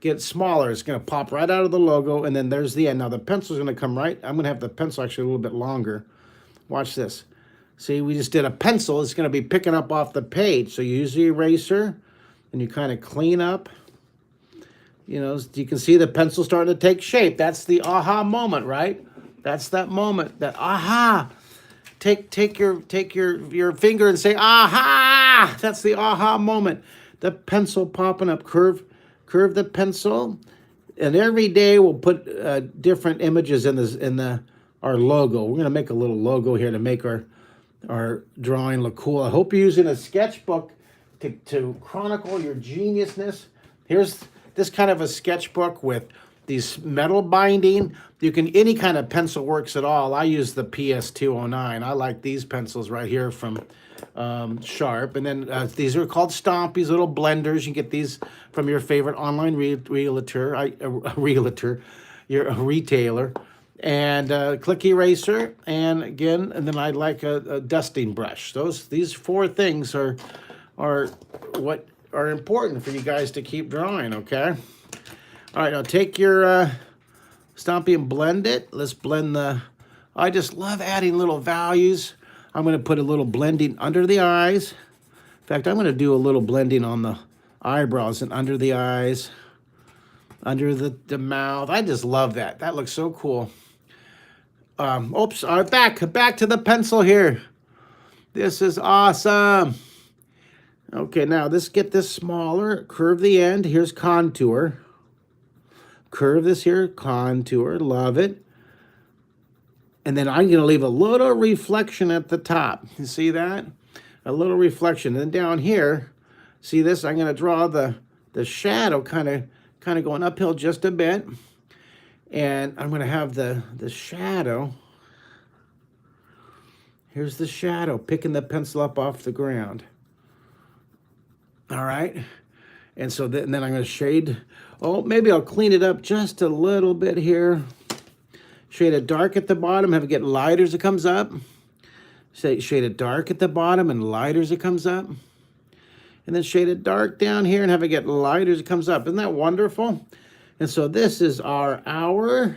Get smaller. It's going to pop right out of the logo, and then there's the end. Now, the pencil's going to come right. I'm going to have the pencil actually a little bit longer. Watch this. See, we just did a pencil. It's going to be picking up off the page. So you use the eraser, and you kind of clean up. You can see the pencil starting to take shape. That's the aha moment, right? That's that moment, that aha. Take your finger and say, aha! That's the aha moment. The pencil popping up, curve the pencil, and every day we'll put different images in our logo. We're gonna make a little logo here to make our drawing look cool. I hope you're using a sketchbook to chronicle your geniusness. Here's this kind of a sketchbook with these metal binding. Any kind of pencil works at all. I use the PS209. I like these pencils right here from Sharp. And then these are called Stompies, little blenders. You can get these from your favorite online retailer. And click eraser. And then I like a dusting brush. These four things are what are important for you guys to keep drawing, okay? All right, now take your Stompy and blend it. Let's blend I just love adding little values. I'm going to put a little blending under the eyes. In fact, I'm going to do a little blending on the eyebrows and under the eyes, under the mouth. I just love that. That looks so cool. Oops, back to the pencil here. This is awesome. Okay, now let's get this smaller. Curve the end. Here's contour. Curve this here, contour. Love it. And then I'm going to leave a little reflection at the top. You see that? A little reflection. And then down here, see this? I'm going to draw the shadow kind of going uphill just a bit. And I'm going to have the shadow. Here's the shadow, picking the pencil up off the ground. All right. And so then I'm going to shade. Oh, maybe I'll clean it up just a little bit here. Shade it dark at the bottom, have it get lighter as it comes up. Shade it dark at the bottom and lighter as it comes up. And then shade it dark down here and have it get lighter as it comes up. Isn't that wonderful? And so this is our hour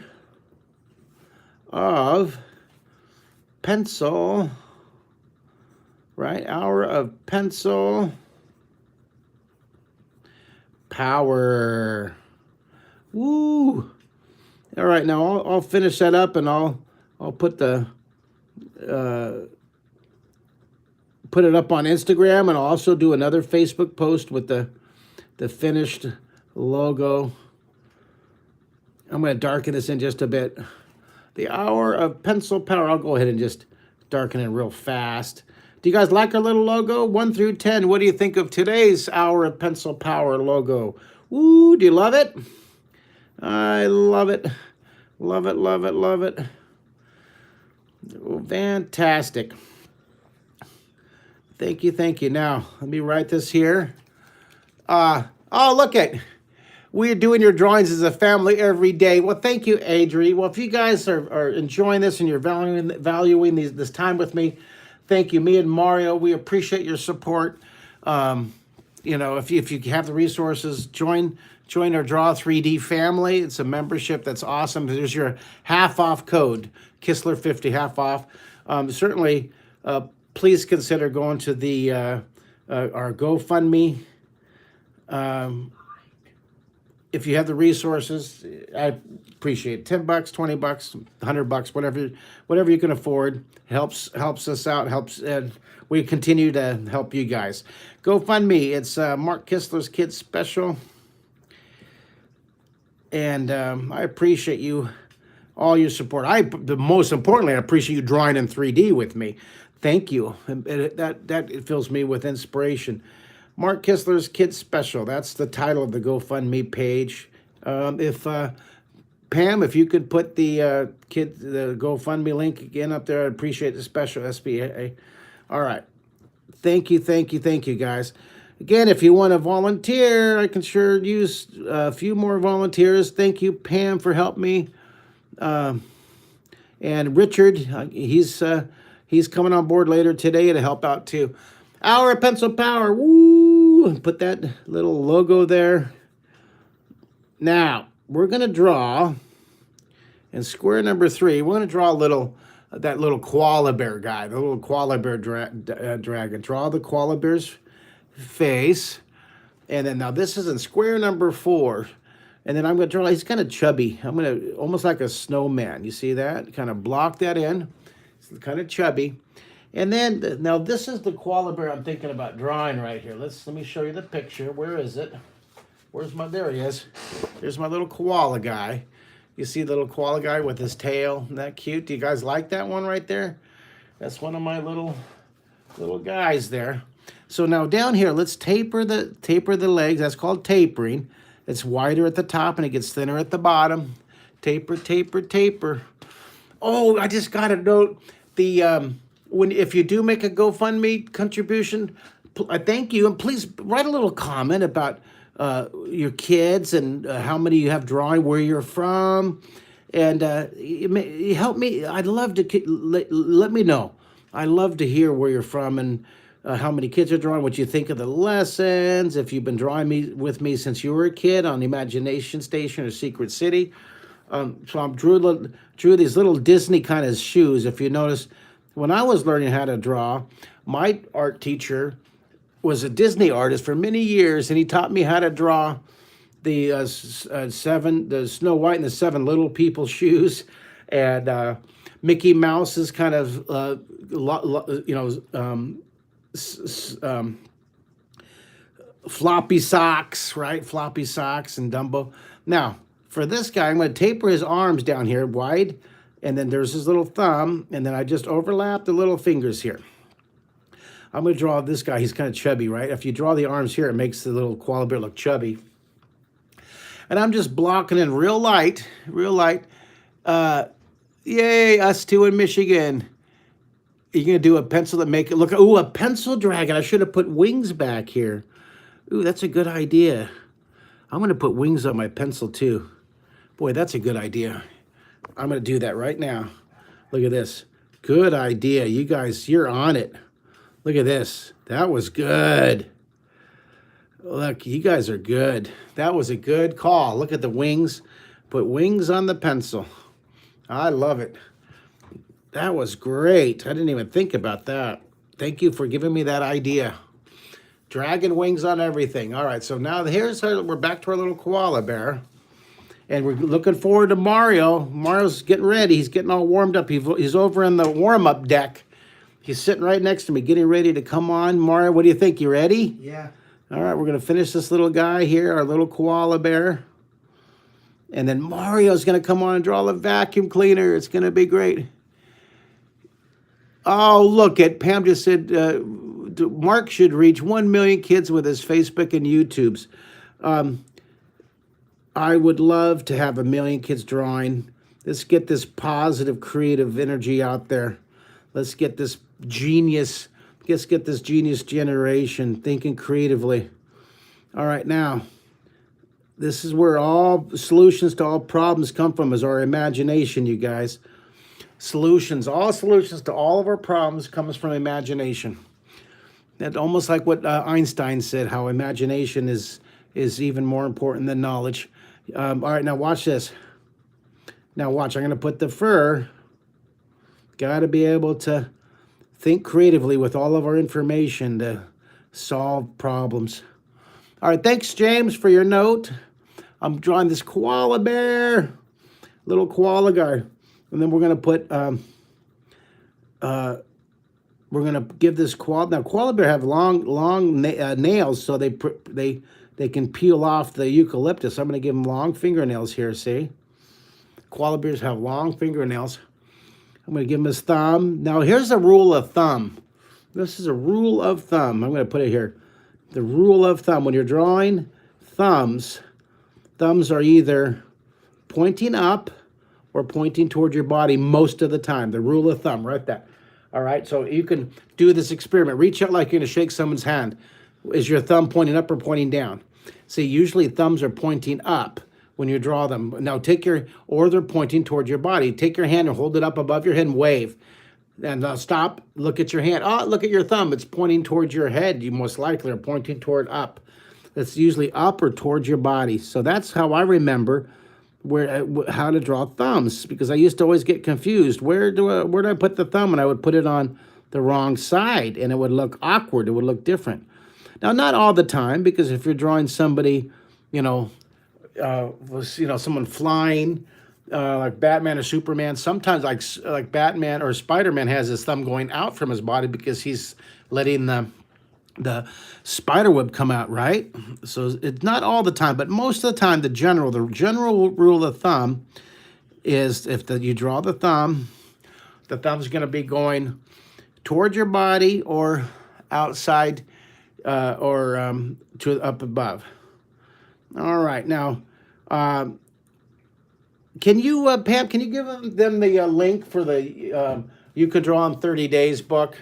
of pencil, right? Hour of pencil power. Woo! All right, now I'll finish that up and I'll put the put it up on Instagram, and I'll also do another Facebook post with the finished logo. I'm going to darken this in just a bit. The hour of pencil power. I'll go ahead and just darken it real fast. Do you guys like our little logo? 1 through 10. What do you think of today's hour of pencil power logo? Woo, do you love it? I love it. Love it, love it, love it. Oh, fantastic. Thank you, thank you. Now, let me write this here. Oh, look it. We're doing your drawings as a family every day. Well, thank you, Adri. Well, if you guys are enjoying this and you're valuing this time with me, thank you. Me and Mario, we appreciate your support. You know, if you have the resources, join our Draw 3D family. It's a membership that's awesome. There's your half-off code, Kistler 50, half off. Certainly, please consider going to the our GoFundMe. If you have the resources, I appreciate it. $10, $20, $100, whatever you can afford. Helps us out. And we continue to help you guys. GoFundMe. It's Mark Kistler's Kids Special. And I appreciate you, all your support. Most importantly, I appreciate you drawing in 3D with me. Thank you. That fills me with inspiration. Mark Kistler's Kids Special. That's the title of the GoFundMe page. Pam, if you could put the GoFundMe link again up there, I'd appreciate the special SBA. All right. Thank you, guys. Again, if you want to volunteer, I can sure use a few more volunteers. Thank you, Pam, for helping me. And Richard, he's coming on board later today to help out too. Hour of Pencil Power. Woo! Put that little logo there. Now, we're going to draw in square number 3. We're going to draw that little koala bear guy, the little koala bear dragon. Draw the koala bear's face. And then now this is in square number 4. And then I'm going to draw, he's kind of chubby. I'm going to, almost like a snowman. You see that? Kind of block that in. It's kind of chubby. And then, now this is the koala bear I'm thinking about drawing right here. Let me show you the picture. Where is it? There he is. There's my little koala guy. You see the little koala guy with his tail? Isn't that cute? Do you guys like that one right there? That's one of my little guys there. So now down here, let's taper the legs. That's called tapering. It's wider at the top and it gets thinner at the bottom. Taper, taper, taper. Oh, I just got a note. If you do make a GoFundMe contribution, thank you, and please write a little comment about your kids and how many you have drawing, where you're from, and help me. I'd love to let me know. I love to hear where you're from and how many kids are drawing, what you think of the lessons, if you've been drawing with me since you were a kid on Imagination Station or Secret City. So I drew these little Disney kind of shoes. If you notice, when I was learning how to draw, my art teacher was a Disney artist for many years, and he taught me how to draw the Snow White and the 7 Little People shoes. And Mickey Mouse is kind of, floppy socks, right? Floppy socks and Dumbo. Now, for this guy, I'm going to taper his arms down here wide, and then there's his little thumb, and then I just overlap the little fingers here. I'm going to draw this guy. He's kind of chubby, right? If you draw the arms here, it makes the little koala bear look chubby. And I'm just blocking in real light, real light. Yay, us two in Michigan. You're going to do a pencil that make it look, ooh, a pencil dragon. I should have put wings back here. Ooh, that's a good idea. I'm going to put wings on my pencil too. Boy, that's a good idea. I'm going to do that right now. Look at this. Good idea. You guys, you're on it. Look at this. That was good. Look, you guys are good. That was a good call. Look at the wings. Put wings on the pencil. I love it. That was great. I didn't even think about that. Thank you for giving me that idea. Dragon wings on everything. All right, so now we're back to our little koala bear. And we're looking forward to Mario. Mario's getting ready. He's getting all warmed up. He's over in the warm-up deck. He's sitting right next to me, getting ready to come on. Mario, what do you think? You ready? Yeah. All right, we're going to finish this little guy here, our little koala bear. And then Mario's going to come on and draw the vacuum cleaner. It's going to be great. Oh, look at Pam just said Mark should reach 1 million kids with his Facebook and YouTubes. I would love to have 1 million kids drawing. Let's get this positive, creative energy out there. Let's get this genius. Let's get this genius generation thinking creatively. All right, now, this is where all solutions to all problems come from, is our imagination, you guys. All solutions to all of our problems comes from imagination. That's almost like what Einstein said, how imagination is even more important than knowledge. All right, now watch this. Now watch, I'm going to put the fur. Got to be able to think creatively with all of our information to solve problems. All right, thanks, James, for your note. I'm drawing this koala bear, little koala guy. And then we're going to put, we're going to give this koala, now koala bear have long nails, so they can peel off the eucalyptus. I'm going to give them long fingernails here, see? Koala bears have long fingernails. I'm going to give him his thumb. Now, here's a rule of thumb. This is a rule of thumb. I'm going to put it here. The rule of thumb. When you're drawing thumbs are either pointing up or pointing toward your body most of the time. The rule of thumb, right there. All right, so you can do this experiment. Reach out like you're going to shake someone's hand. Is your thumb pointing up or pointing down? See, usually thumbs are pointing up when you draw them. Now or they're pointing toward your body. Take your hand and hold it up above your head and wave. And stop, look at your hand. Oh, look at your thumb. It's pointing towards your head. You most likely are pointing toward up. It's usually up or towards your body. So that's how I remember how to draw thumbs, because I used to always get confused. Where do I put the thumb? And I would put it on the wrong side, and it would look awkward. It would look different. Now, not all the time, because if you're drawing somebody, someone flying, like Batman or Superman, sometimes like Batman or Spider-Man has his thumb going out from his body because he's letting the spider web come out, right? So it's not all the time, but most of the time, the general rule of thumb is if you draw the thumb's going to be going toward your body or outside or to up above. All right, now, can you, Pam, can you give them the link for the You Could Draw in 30 Days book?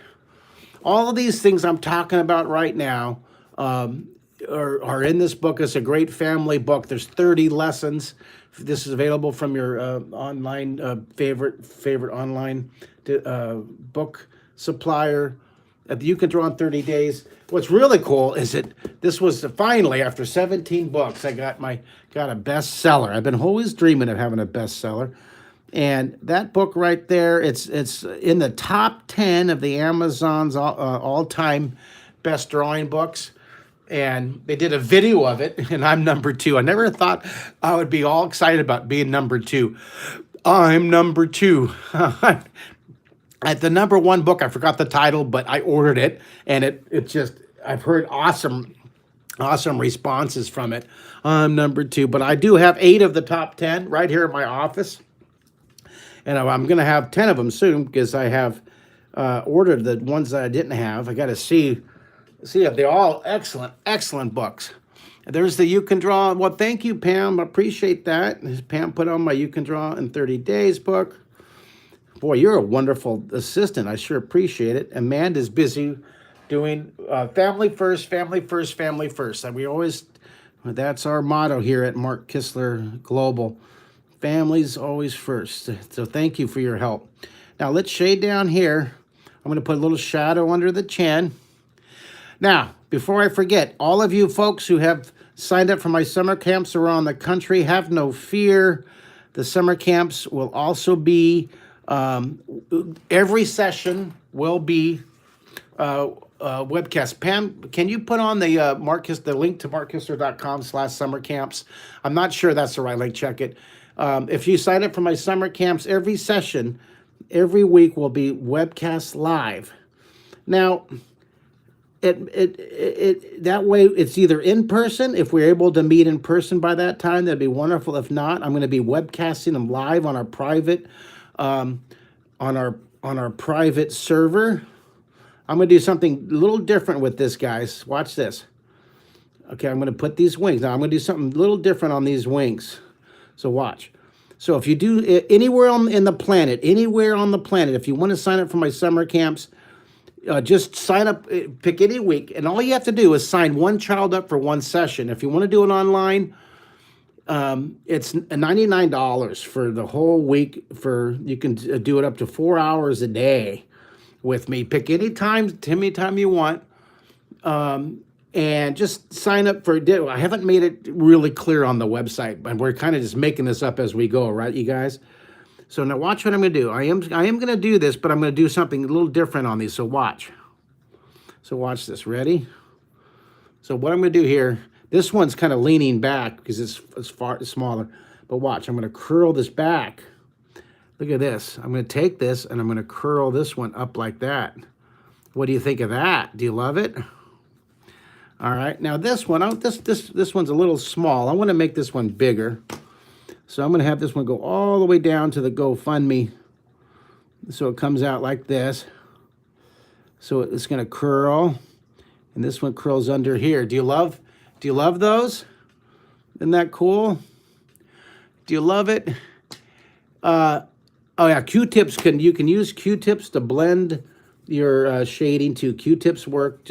All of these things I'm talking about right now are in this book. It's a great family book. There's 30 lessons. This is available from your online favorite online book supplier. You Can Draw in 30 Days. What's really cool is that this was finally, after 17 books, I got a bestseller. I've been always dreaming of having a bestseller. And that book right there, it's in the top 10 of the Amazon's all-time best drawing books. And they did a video of it, and I'm number 2. I never thought I would be all excited about being number 2. I'm number 2. At the number 1 book, I forgot the title, but I ordered it, and it just, I've heard awesome responses from it. I'm number 2, but I do have 8 of the top 10 right here in my office, and I'm going to have 10 of them soon because I have ordered the ones that I didn't have. I got to see if they're all excellent books. There's the You Can Draw. Well, thank you, Pam. I appreciate that. Pam put on my You Can Draw in 30 Days book. Boy, you're a wonderful assistant. I sure appreciate it. Amanda's busy doing family first, family first, family first. And we always, that's our motto here at Mark Kistler Global. Families always first. So thank you for your help. Now let's shade down here. I'm going to put a little shadow under the chin. Now, before I forget, all of you folks who have signed up for my summer camps around the country, have no fear. The summer camps will also be, every session will be webcast. Pam, can you put on the the link to markkistler.com/summer camps? I'm not sure that's the right link. Check it. If you sign up for my summer camps, every session, every week will be webcast live. Now, that way it's either in person. If we're able to meet in person by that time, that'd be wonderful. If not, I'm going to be webcasting them live on our private private server. I'm going to do something a little different with this, guys. Watch this. Okay, I'm going to put these wings. Now I'm going to do something a little different on these wings. So watch. So if you do anywhere on the planet, if you want to sign up for my summer camps, just sign up, pick any week, and all you have to do is sign one child up for one session. If you want to do it online, it's $99 for the whole week. You can do it up to 4 hours a day with me. Pick any time you want, and just sign up for it. I haven't made it really clear on the website, but we're kind of just making this up as we go, right, you guys? So now watch what I'm going to do. I am going to do this, but I'm going to do something a little different on these. So watch. So watch this. Ready? So what I'm going to do here, this one's kind of leaning back because it's far smaller. But watch, I'm going to curl this back. Look at this. I'm going to take this and I'm going to curl this one up like that. What do you think of that? Do you love it? All right. Now this one, this one's a little small. I want to make this one bigger. So I'm going to have this one go all the way down to the GoFundMe. So it comes out like this. So it's going to curl. And this one curls under here. Do you love those? Isn't that cool? Do you love it? Oh yeah, Q-tips you can use Q-tips to blend your shading too. Q-tips work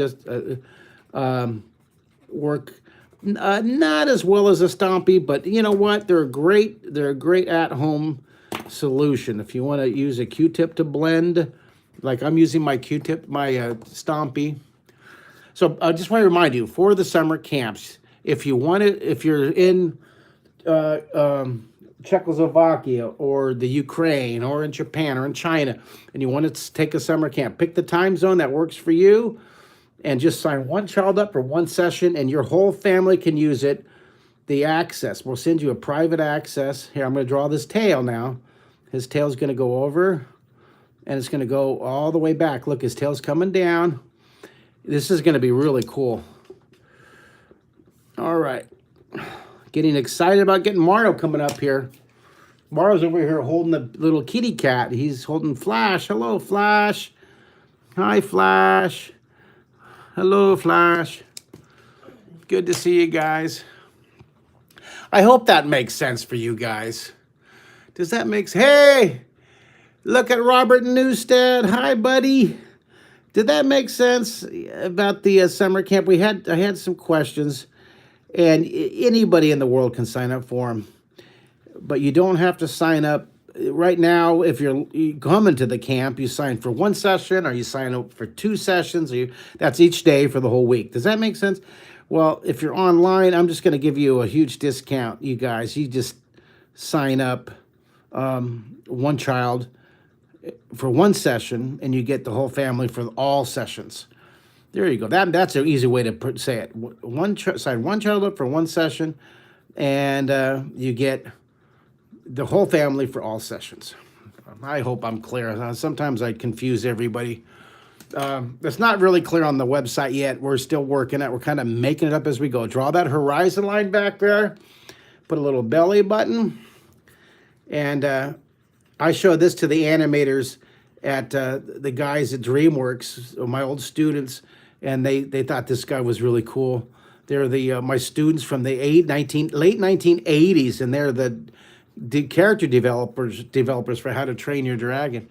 not as well as a Stompy, but you know what? They're a great at-home solution. If you want to use a Q-tip to blend, like I'm using my Q-tip, my Stompy. So I just want to remind you, for the summer camps, if you're in Czechoslovakia or the Ukraine or in Japan or in China, and you want to take a summer camp, pick the time zone that works for you, and just sign one child up for one session, and your whole family can use it. The access, we'll send you a private access. Here, I'm going to draw this tail now. His tail's going to go over, and it's going to go all the way back. Look, his tail's coming down. This is going to be really cool. All right. Getting excited about getting Mario coming up here. Mario's over here holding the little kitty cat. He's holding Flash. Hello, Flash. Hi, Flash. Hello, Flash. Good to see you guys. I hope that makes sense for you guys. Does that make sense? Hey, look at Robert Newstead. Hi, buddy. Did that make sense about the summer camp? I had some questions, and anybody in the world can sign up for them. But you don't have to sign up. Right now, if you're coming to the camp, you sign for one session or you sign up for 2 sessions. That's each day for the whole week. Does that make sense? Well, if you're online, I'm just going to give you a huge discount, you guys. You just sign up one child for one session, and you get the whole family for all sessions. There you go. That's an easy way to say it. Sign one child up for one session, and you get the whole family for all sessions. I hope I'm clear. Sometimes I confuse everybody. It's not really clear on the website yet. We're still working it. We're kind of making it up as we go. Draw that horizon line back there. Put a little belly button. And I showed this to the animators at the guys at DreamWorks, my old students, and they thought this guy was really cool. They're my students from the late 1980s, and they're the character developers for How to Train Your Dragon.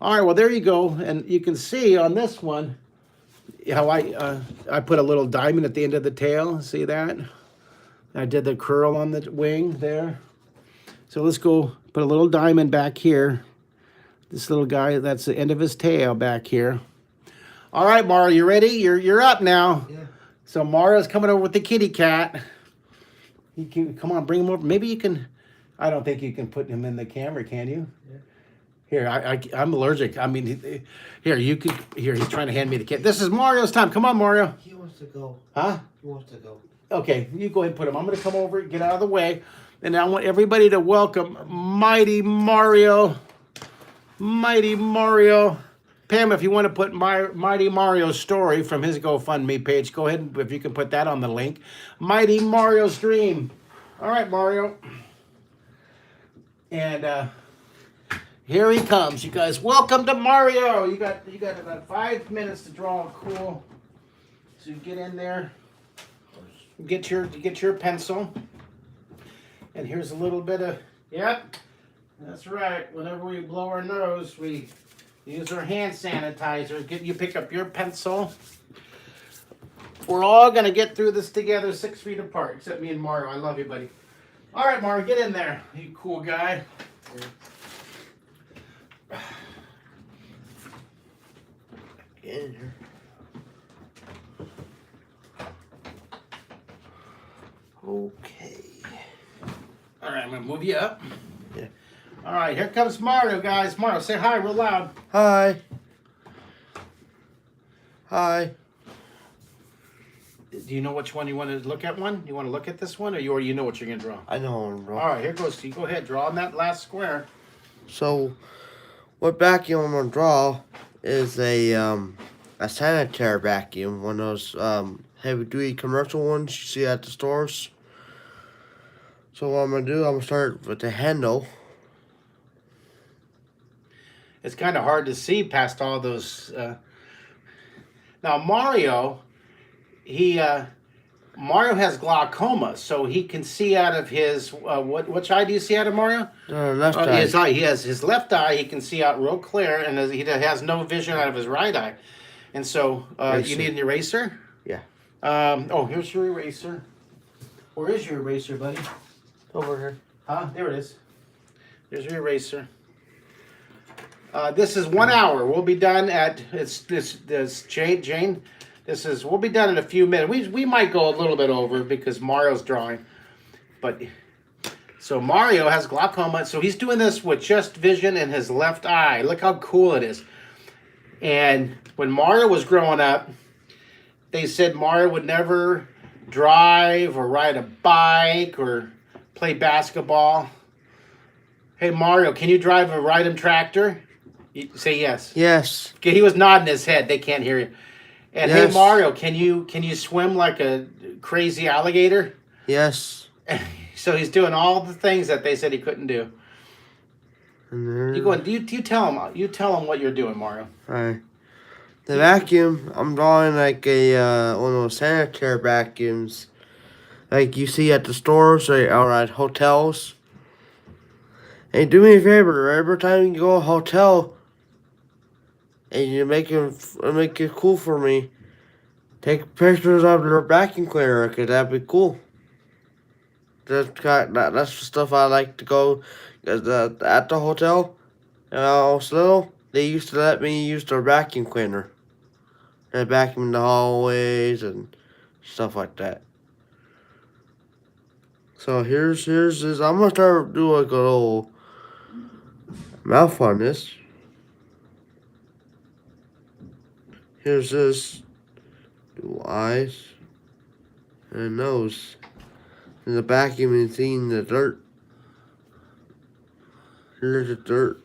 All right, well, there you go. And you can see on this one how I put a little diamond at the end of the tail. See that? I did the curl on the wing there. So let's go put a little diamond back here. This little guy, that's the end of his tail back here. All right, Mario, you ready? You're up now. Yeah. So Mario's coming over with the kitty cat. Come on, bring him over. Maybe you can, I don't think you can put him in the camera, can you? Yeah. Here, I'm allergic. I mean, here, he's trying to hand me the cat. This is Mario's time. Come on, Mario. He wants to go. Huh? He wants to go. Okay, you go ahead and put him. I'm going to come over, get out of the way. And I want everybody to welcome Mighty Mario. Mighty Mario. Pam, if you want to put Mighty Mario's story from his GoFundMe page, go ahead and if you can put that on the link. Mighty Mario's Dream. All right, Mario. And here he comes, you guys. Welcome to Mario. You got about 5 minutes to draw a cool. So you get in there, get your pencil, and here's a little bit of that's right. Whenever we blow our nose, we use our hand sanitizer. You pick up your pencil. We're all gonna get through this together, 6 feet apart, except me and Mario. I love you, buddy. All right, Mario, get in there. You cool guy. Get in here. Okay. All right, I'm gonna move you up. Yeah. All right, here comes Mario, guys. Mario, say hi real loud. Hi. Hi. Do you know which one you want to look at? You want to look at this one, or you know what you're gonna draw? I know what I'm drawing. All right, here goes. You go ahead, draw on that last square. So, what vacuum I'm gonna draw is a sanitary vacuum, one of those heavy-duty commercial ones you see at the stores. So what I'm gonna do, I'm gonna start with the handle. It's kind of hard to see past all those. Now Mario, Mario has glaucoma, so he can see out of his which eye do you see out of Mario? Left eye. His eye. He has his left eye. He can see out real clear, and he has no vision out of his right eye. And so you need an eraser. Yeah. Oh, here's your eraser. Where is your eraser, buddy? Over here. Huh? There it is. There's your eraser. This is 1 hour. We'll be done at Jane. We'll be done in a few minutes. We might go a little bit over because Mario's drawing. But so Mario has glaucoma, so he's doing this with just vision in his left eye. Look how cool it is. And when Mario was growing up, they said Mario would never drive or ride a bike or play basketball. Hey Mario, can you drive a ride-em tractor? You say yes. Yes. Okay, he was nodding his head. They can't hear you. And Yes. hey Mario, can you swim like a crazy alligator? Yes. So he's doing all the things that they said he couldn't do. And there. You go and you tell him. You tell him what you're doing, Mario. Alright. The vacuum, I'm drawing like a one of those sanitary vacuums, like you see at the stores or at hotels. And do me a favor, every time you go to a hotel and you make it cool for me, take pictures of their vacuum cleaner, cause that'd be cool. That's the stuff I like to go, cause at the hotel, when I was little, they used to let me use their vacuum cleaner. And vacuum the hallways and stuff like that. So here's this. I'm gonna start doing like a little mouth on this. Here's this. Do eyes and a nose. And the vacuum and seeing the dirt. Little dirt.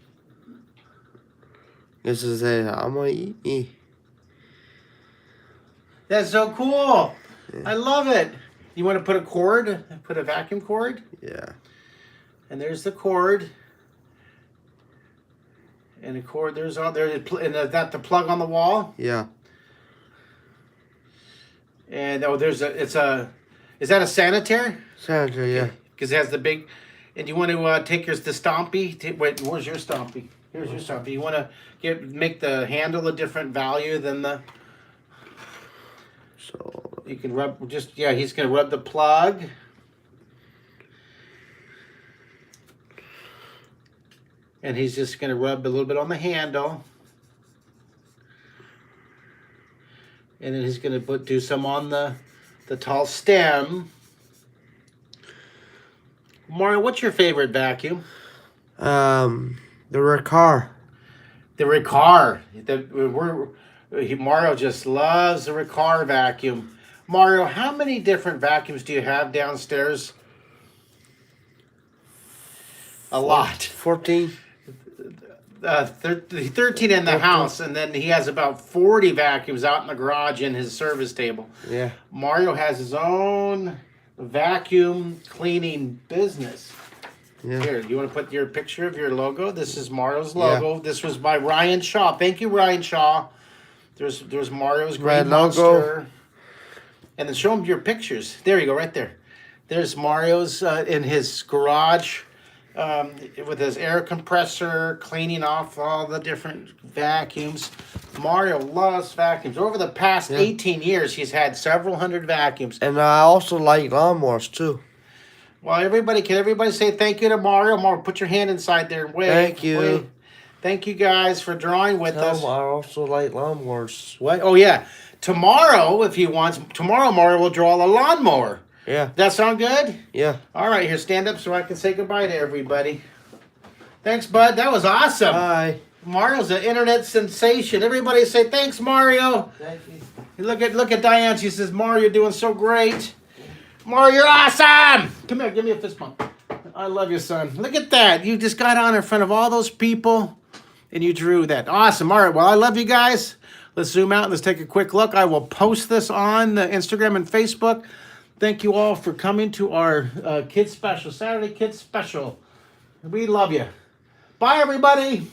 This is a I'm gonna eat me. That's so cool. Yeah. I love it. You want to put a cord? Put a vacuum cord? Yeah. And there's the cord. And the cord, there's all there. And that the plug on the wall. Yeah. And is that a sanitary? Sanitary, yeah. Because it has the big. And you want to take the stompy. Wait, where's your stompy? Here's your stompy. You want to make the handle a different value than the. So you can rub he's gonna rub the plug. And he's just gonna rub a little bit on the handle. And then he's gonna do some on the tall stem. Mario, what's your favorite vacuum? the Ricard. The Ricard. Mario just loves the Ricard vacuum. Mario, how many different vacuums do you have downstairs? A lot. 14. 13 in the house, and then he has about 40 vacuums out in the garage in his service table. Yeah. Mario has his own vacuum cleaning business. Yeah. Here, you want to put your picture of your logo? This is Mario's logo. Yeah. This was by Ryan Shaw. Thank you, Ryan Shaw. There's Mario's Green Monster. And then show him your pictures. There you go, right there. There's Mario's in his garage with his air compressor, cleaning off all the different vacuums. Mario loves vacuums. Over the past 18 years, he's had several hundred vacuums. And I also like lawnmowers, too. Well, can everybody say thank you to Mario? Mario, put your hand inside there and wave. Thank you. Wave. Thank you guys for drawing with us. I also like lawnmowers. What? Oh, yeah. Tomorrow, if he wants, Mario will draw a lawnmower. Yeah. That sound good? Yeah. All right, here, stand up so I can say goodbye to everybody. Thanks, bud. That was awesome. Bye. Mario's an internet sensation. Everybody say thanks, Mario. Thank you. Look at Diane. She says, Mario, you're doing so great. Mario, you're awesome. Come here, give me a fist bump. I love you, son. Look at that. You just got on in front of all those people, and you drew that. Awesome. All right, well, I love you guys. Let's zoom out. Let's take a quick look. I will post this on Instagram and Facebook. Thank you all for coming to our Kids Special, Saturday Kids Special. We love you. Bye, everybody.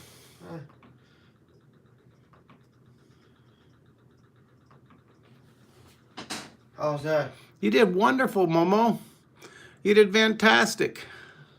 How's that? You did wonderful, Momo. You did fantastic.